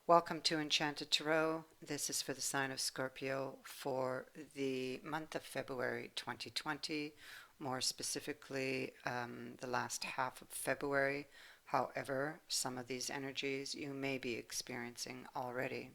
Welcome to Enchanted Tarot. This is for the sign of Scorpio for the month of February 2020, more specifically the last half of February. However, some of these energies you may be experiencing already.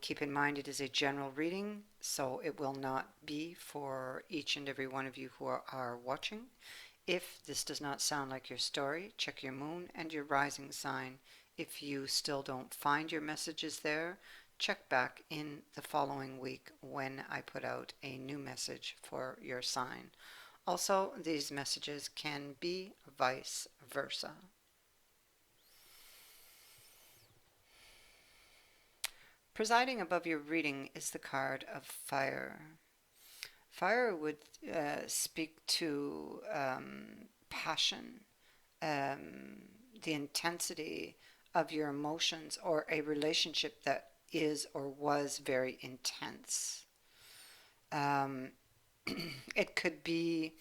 Keep in mind it is a general reading, so it will not be for each and every one of you who are watching. If this does not sound like your story, check your moon and your rising sign. If you still don't find your messages there, check back in the following week when I put out a new message for your sign. Also, these messages can be vice versa. Presiding above your reading is the card of fire. Fire would speak to passion, the intensity of your emotions, or a relationship that is or was very intense. Um, it could be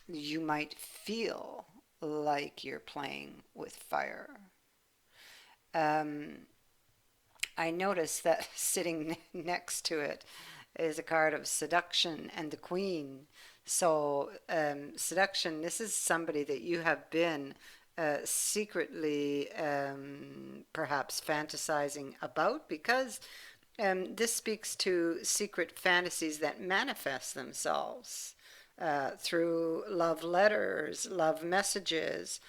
you might feel like you're playing with fire. Um, I noticed that sitting next to it is a card of seduction and the queen. So, seduction, this is somebody that you have been secretly perhaps fantasizing about because this speaks to secret fantasies that manifest themselves through love letters, love messages,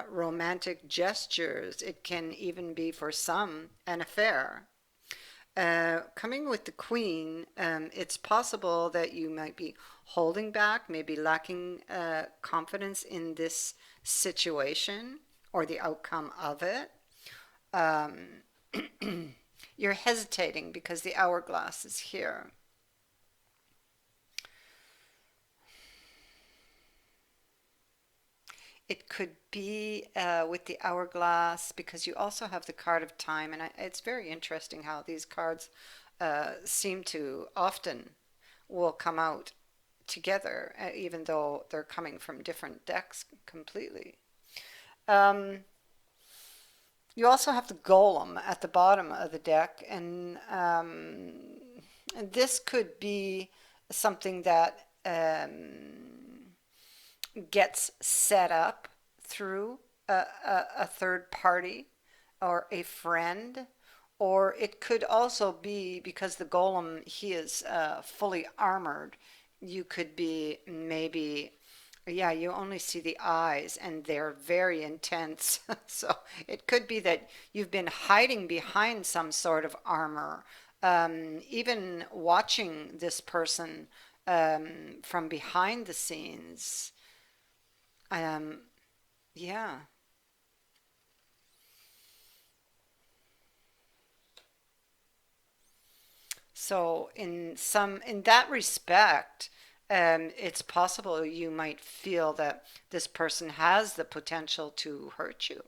romantic gestures. It can even be for some an affair. Coming with the Queen, it's possible that you might be holding back, maybe lacking confidence in this situation or the outcome of it. Um, you're hesitating because the hourglass is here. It could be with the hourglass because you also have the card of time, and it's very interesting how these cards seem to often will come out together, even though they're coming from different decks completely. Um, you also have the golem at the bottom of the deck, and this could be something that gets set up through a third party or a friend, or it could also be because the golem, he is fully armored. You could be maybe, yeah, you only see the eyes and they're very intense. So it could be that you've been hiding behind some sort of armor, even watching this person from behind the scenes. Um, yeah. So in that respect, it's possible you might feel that this person has the potential to hurt you.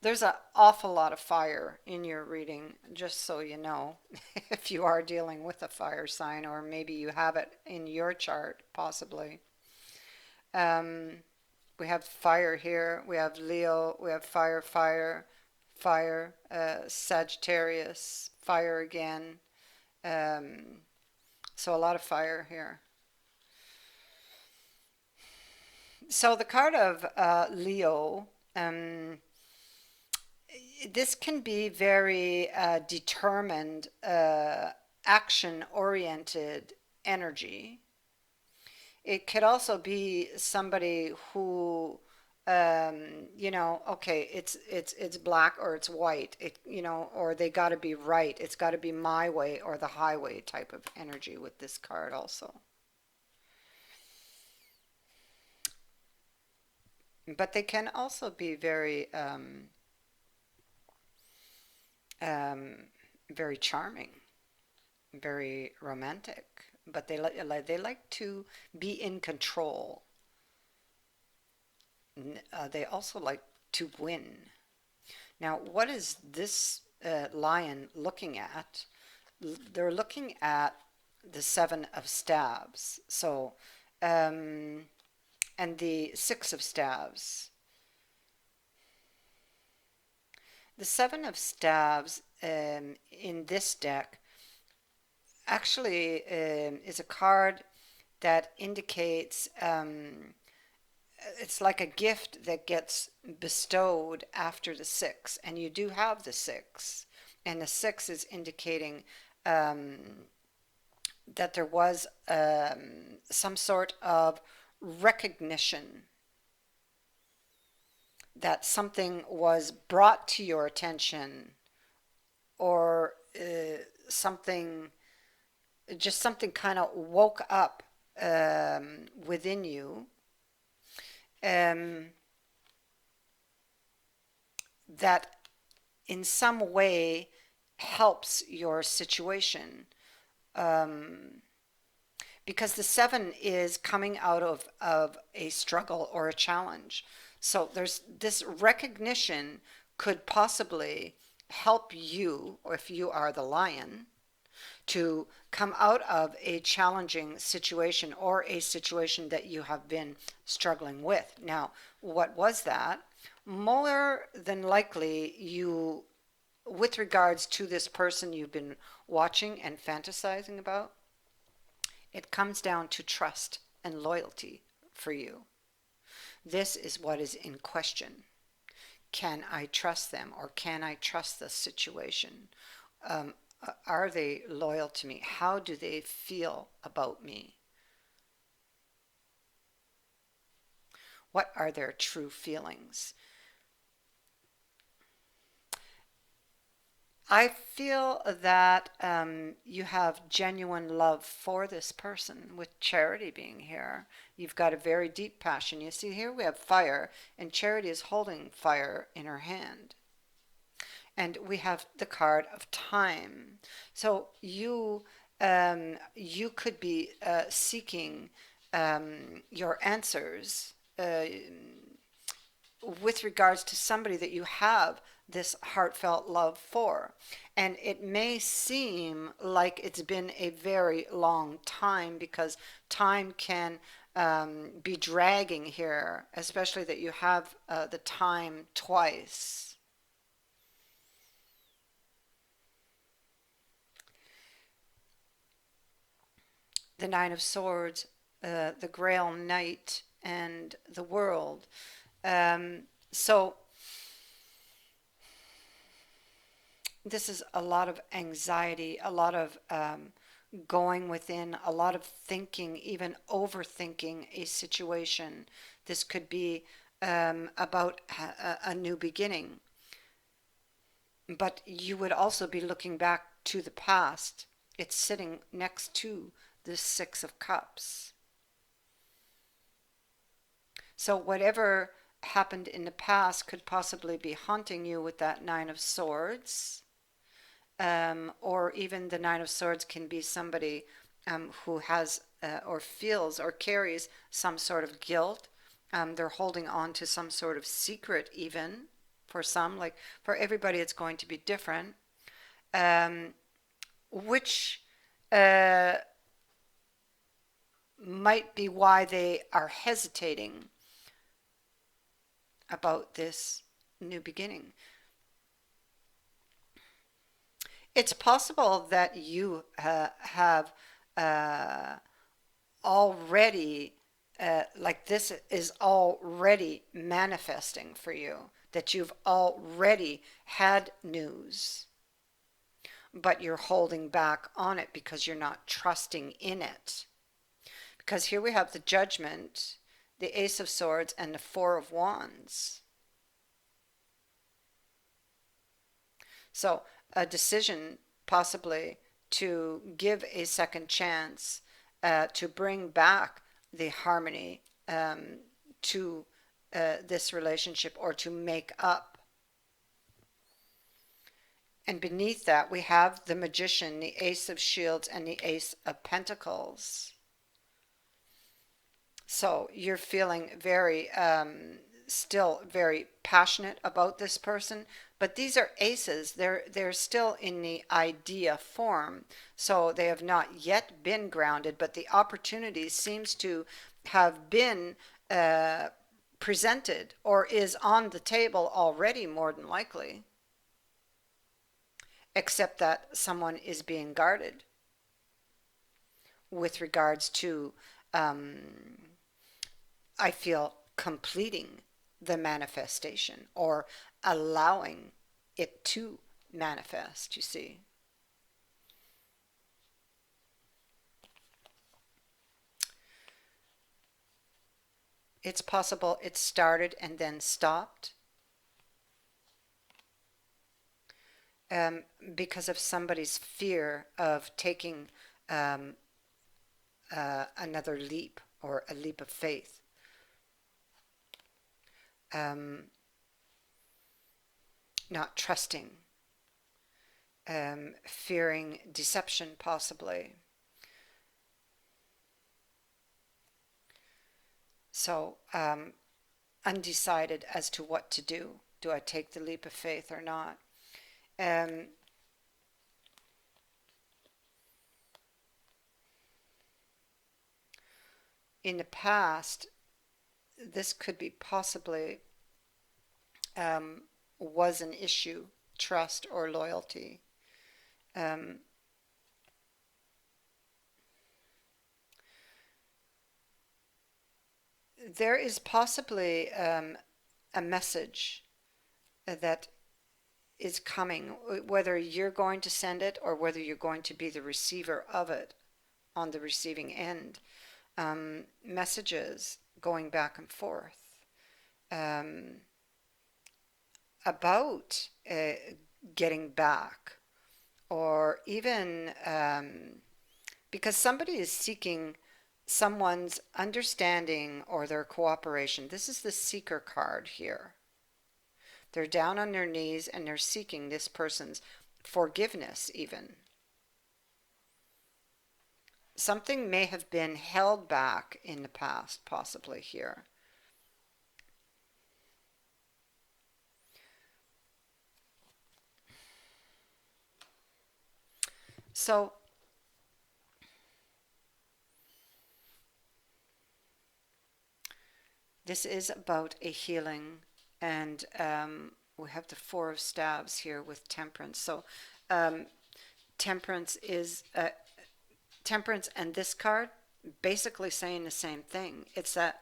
There's an awful lot of fire in your reading, just so you know, if you are dealing with a fire sign, or maybe you have it in your chart, possibly. Um, we have fire here. We have Leo. We have fire, fire, fire. Sagittarius, fire again. Um, so a lot of fire here. So the card of Leo, um, this can be very determined, action-oriented energy. It could also be somebody who, okay, it's black or it's white. Or they got to be right. It's got to be my way or the highway type of energy with this card also. But they can also be um, very charming, very romantic. But they like to be in control. They also like to win. Now, what is this lion looking at? They're looking at the Seven of Staves. So, um, and the Six of Staves. The Seven of Staves in this deck actually is a card that indicates it's like a gift that gets bestowed after the six, and you do have the six, and the six is indicating um, that there was some sort of recognition that something was brought to your attention, or something, just something kind of woke up within you, um, that in some way helps your situation. Um, because the seven is coming out of a struggle or a challenge. So there's this recognition could possibly help you, or if you are the lion, to come out of a challenging situation or a situation that you have been struggling with. Now, what was that? More than likely, you, with regards to this person you've been watching and fantasizing about, it comes down to trust and loyalty for you. This is what is in question. Can I trust them, or can I trust the situation? Um, are they loyal to me? How do they feel about me? What are their true feelings? I feel that you have genuine love for this person, with Charity being here. You've got a very deep passion. You see, here we have fire, and Charity is holding fire in her hand. And we have the card of time. So you could be seeking your answers with regards to somebody that you have this heartfelt love for. And it may seem like it's been a very long time, because time can be dragging here, especially that you have the time twice. The Nine of Swords, the Grail Knight, and the World. So this is a lot of anxiety, a lot of going within, a lot of thinking, even overthinking a situation. This could be about a new beginning, but you would also be looking back to the past. It's sitting next to the Six of Cups. So whatever happened in the past could possibly be haunting you with that Nine of Swords. Or even the Nine of Swords can be somebody who has or feels or carries some sort of guilt. They're holding on to some sort of secret, even for some. Like for everybody, it's going to be different. Um, which uh, might be why they are hesitating about this new beginning. It's possible that you have uh, already, like this is already manifesting for you, that you've already had news, but you're holding back on it because you're not trusting in it. Because here we have the Judgment, the Ace of Swords, and the Four of Wands. So a decision possibly to give a second chance, to bring back the harmony to this relationship, or to make up. And beneath that, we have the Magician, the Ace of Shields, and the Ace of Pentacles. So you're feeling very, still very passionate about this person, but these are aces. They're still in the idea form, so they have not yet been grounded. But the opportunity seems to have been uh, presented or is on the table already, more than likely, except that someone is being guarded with regards to, um, I feel, completing the manifestation or allowing it to manifest, you see. It's possible it started and then stopped, um, because of somebody's fear of taking, um, another leap or a leap of faith. Um, Not trusting, fearing deception, possibly. So, undecided as to what to do. Do I take the leap of faith or not? Um, in the past, this could be possibly, um, was an issue, trust or loyalty. Um, there is possibly, a message that is coming, whether you're going to send it or whether you're going to be the receiver of it on the receiving end. Messages going back and forth, um, about, getting back, or even, because somebody is seeking someone's understanding or their cooperation. This is the seeker card here. They're down on their knees and they're seeking this person's forgiveness, even. Something may have been held back in the past, possibly here. So, this is about a healing, and, we have the Four of Staves here with Temperance. So, um, Temperance is, Temperance and this card basically saying the same thing. It's a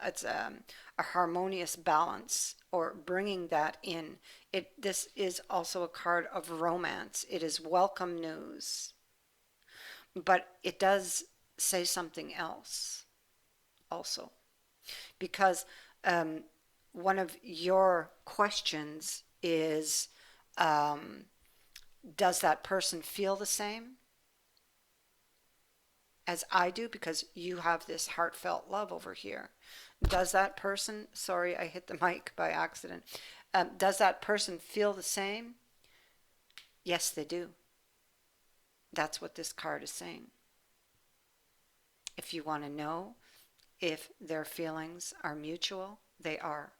harmonious balance or bringing that in. This is also a card of romance. It is welcome news, but it does say something else also, because, um, one of your questions is, um, does that person feel the same as I do? Because you have this heartfelt love over here. Does that person, sorry, I hit the mic by accident. Does that person feel the same? Yes, they do. That's what this card is saying. If you want to know if their feelings are mutual, they are.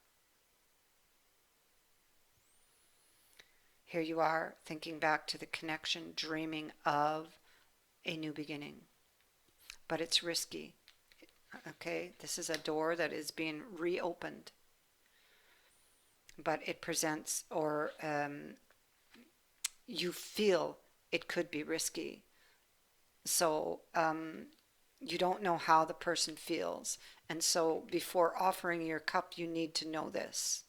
Here you are thinking back to the connection, dreaming of a new beginning. But it's risky. Okay, this is a door that is being reopened, but it presents, or, you feel it could be risky. So, you don't know how the person feels. And so, before offering your cup, you need to know this.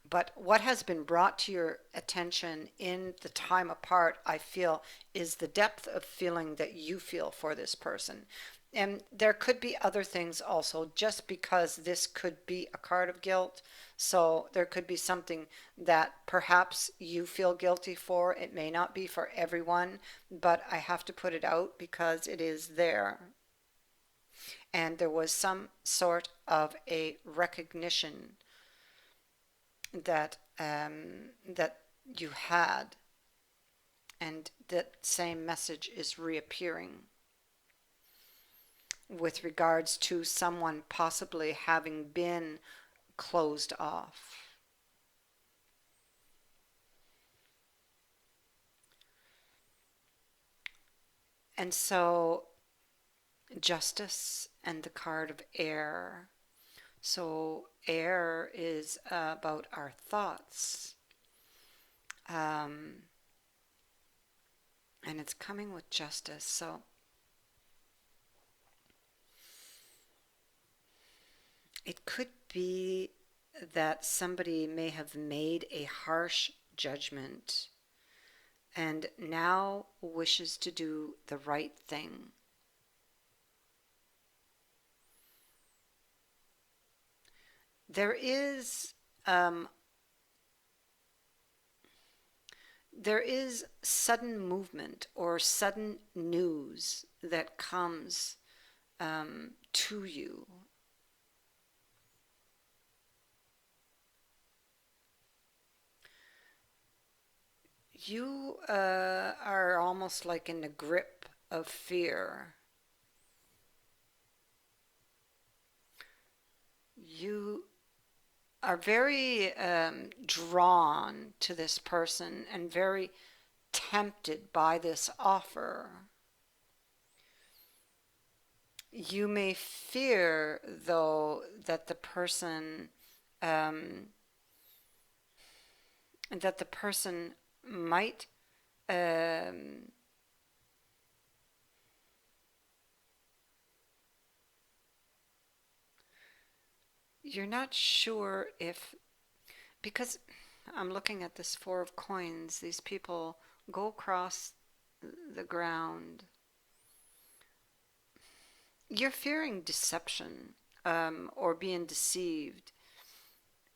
But what has been brought to your attention in the time apart, I feel, is the depth of feeling that you feel for this person. And there could be other things also, just because this could be a card of guilt. So there could be something that perhaps you feel guilty for. It may not be for everyone, but I have to put it out because it is there. And there was some sort of a recognition that you had, and that same message is reappearing with regards to someone possibly having been closed off. And so, Justice and the card of air. So, air is about our thoughts, um, and it's coming with justice. So, it could be that somebody may have made a harsh judgment and now wishes to do the right thing. There is um, there is sudden movement or sudden news that comes to you. You are almost like in the grip of fear. You are very drawn to this person and very tempted by this offer. You may fear, though, um, that the person might um, you're not sure if, because I'm looking at this four of coins, these people go across the ground. You're fearing deception or being deceived.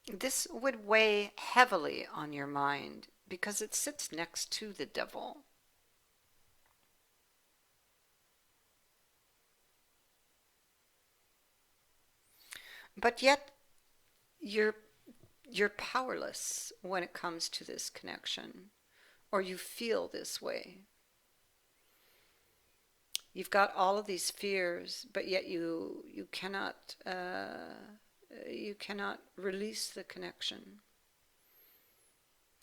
This would weigh heavily on your mind because it sits next to the devil. But yet you're you're powerless when it comes to this connection, or you feel this way. You've got all of these fears, but yet you cannot release the connection.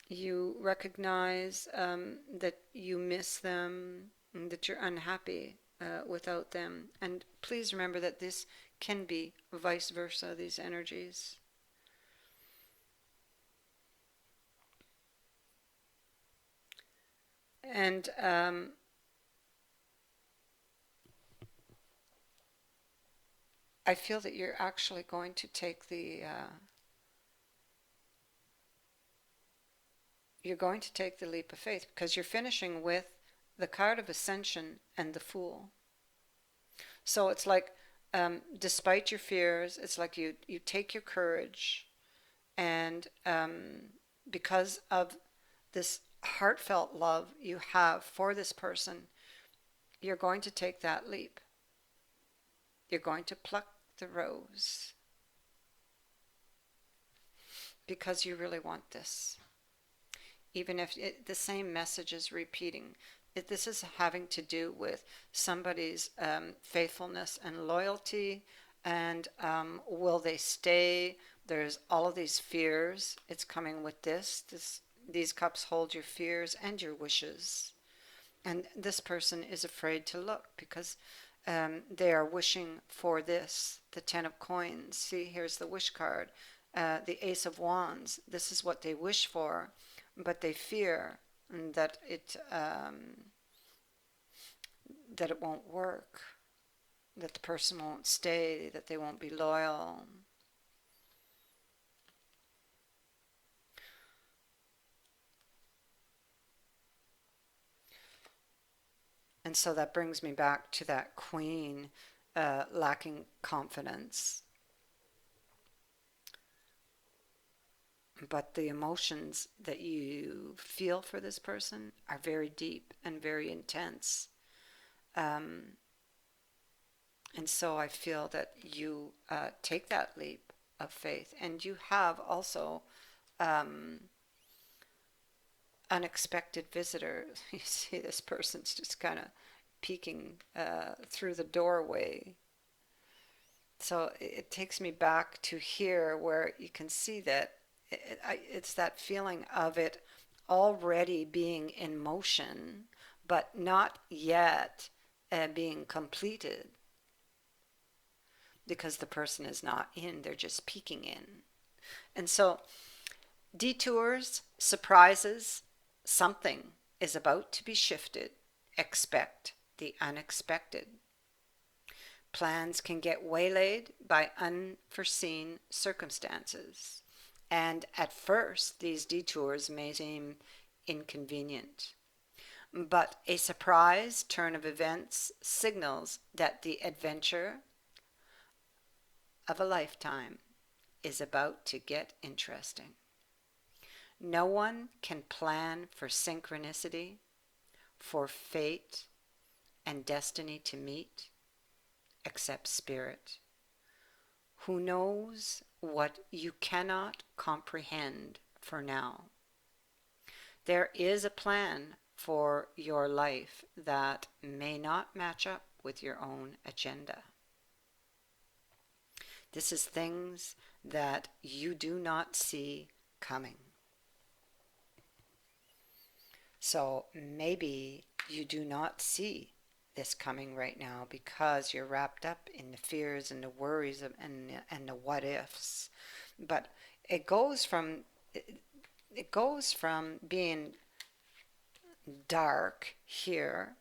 You recognize that you miss them, that you're unhappy without them, and please remember that this can be vice versa. These energies. And I feel that you're going to take the leap of faith because you're finishing with the card of ascension and the fool. So it's like, despite your fears, it's like you take your courage, and because of this heartfelt love you have for this person, you're going to take that leap. You're going to pluck the rose because you really want this. Even if the same message is repeating. This is having to do with somebody's faithfulness and loyalty, and will they stay? There's all of these fears. It's coming with these cups hold your fears and your wishes. And this person is afraid to look because they are wishing for this, the Ten of Coins. See, here's the wish card, the Ace of Wands. This is what they wish for, but they fear that it won't work, that the person won't stay, that they won't be loyal. And so that brings me back to that queen lacking confidence. But the emotions that you feel for this person are very deep and very intense. Um, and so I feel that you take that leap of faith, and you have also um, unexpected visitors. You see, this person's just kind of peeking through the doorway. So it takes me back to here where you can see that it's that feeling of it already being in motion, but not yet being completed. because the person is not in, they're just peeking in. And so, detours, surprises, something is about to be shifted. Expect the unexpected. Plans can get waylaid by unforeseen circumstances. And at first, these detours may seem inconvenient. But a surprise turn of events signals that the adventure of a lifetime is about to get interesting. No one can plan for synchronicity, for fate and destiny to meet, except Spirit, who knows what you cannot comprehend for now. There is a plan for your life that may not match up with your own agenda. This is things that you do not see coming. So maybe you do not see this coming right now because you're wrapped up in the fears and the worries and the what ifs. But it goes from it goes from being dark here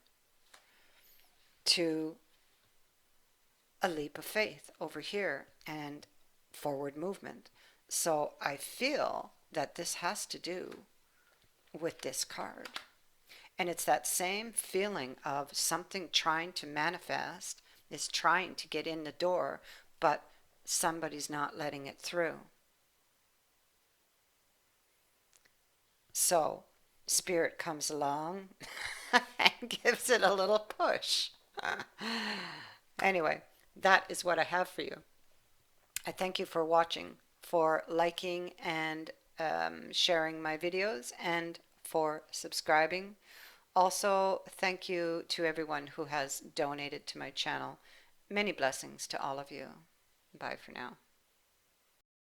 to a leap of faith over here and forward movement. So I feel that this has to do with this card. And it's that same feeling of something trying to manifest, is trying to get in the door, but somebody's not letting it through. So Spirit comes along and gives it a little push. Anyway, that is what I have for you. I thank you for watching, for liking and sharing my videos, and for subscribing. Also, thank you to everyone who has donated to my channel. Many blessings to all of you. Bye for now.